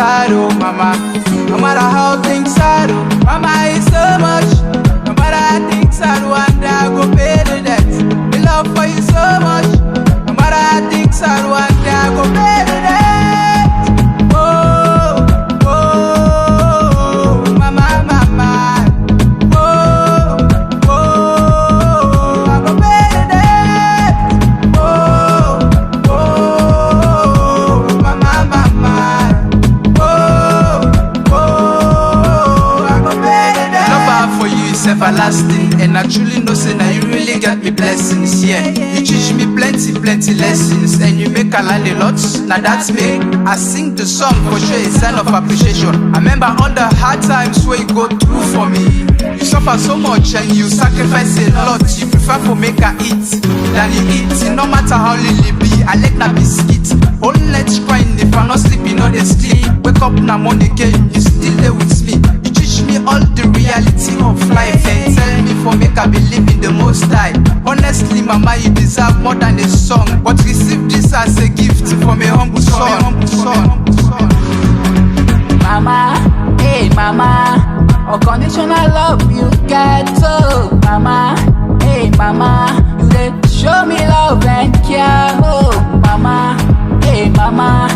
hard, oh mama. No matter how things hard, oh mama, it's so much. No matter how things hard, one day I go pay the debt. The love for you so much. No matter how things hard, one day I go pay the debt. Oh, oh, mama, mama. Oh, oh, I go pay the debt. Oh, oh, mama, mama. Oh, oh, I go pay the debt. Love I have for you is everlasting, and I truly know say now you really get me blessings. Yeah, you teach me plenty lessons, and you make I learn a lot. Now that's me. I sing the song for sure, a sign of appreciation. I remember all the hard times where you go through for me. You suffer so much and you sacrifice a lot. You prefer for make I eat than you eat. No matter how little be, I like that biscuit. Only let's grind if I'm not sleeping, no they sleep. Wake up now morning again, you still there with me. You teach me all the reality of life and tell me for make I believe in the Most High. Honestly, mama, you deserve more than a song, but receive this as a gift from a humble son. Mama, hey mama, unconditional love you get, oh mama, hey mama, you dey show me love and care, oh mama, hey mama,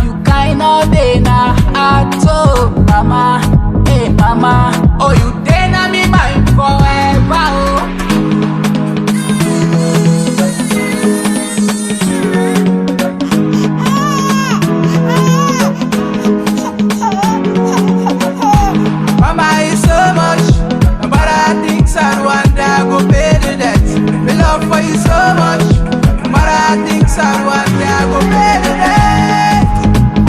you kind of dey na heart, oh mama, hey mama, oh you dey na me mind forever, oh. Mama is so much. No matter how things hard, one day I go pay the debt. My love for you so much. No matter how things hard, one day I go pay the debt.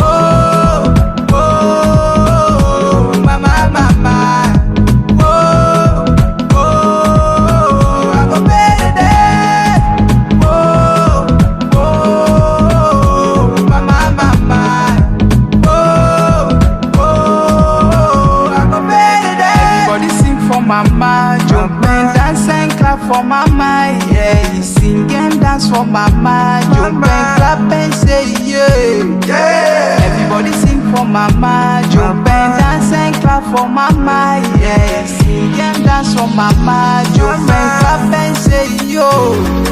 Oh, oh, mama, mama. Oh, oh, I go pay the debt. Oh, oh, mama, mama. Oh, oh, I go pay the debt. Everybody sing for mama, jump and dance and clap for mama, yeah. You sing and dance for mama, jump and clap and say yeah, yeah. Everybody sing for mama, jump and dance and clap for mama, yeah. Sing and dance for mama, jump and clap and say yo,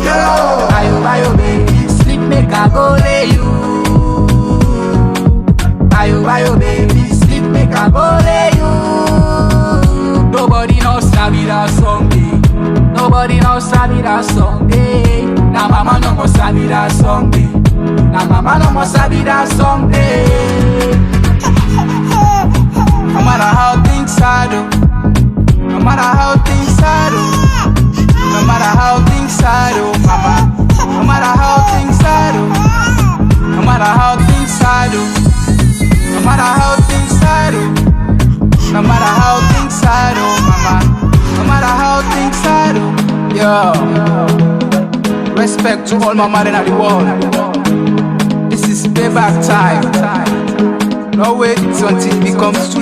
yo. Ayo baby, sleep make I go lay you. Ayo baby, sleep make I go lay you. Nobody knows sabi that song, eh. Nobody knows sabi that song, eh. Na mama no more sabi that song, eh. Na mama no more sabi that song, eh. No matter how things hard, oh. No matter how things hard, oh. No matter how things hard, oh, mama. No matter how things hard, oh. No matter how things hard, oh. No matter how things hard, oh. No matter how things hard, oh, mama. No matter how things hard, oh. Yo. Respect to all mama in the world. This is payback time. No wait until it becomes too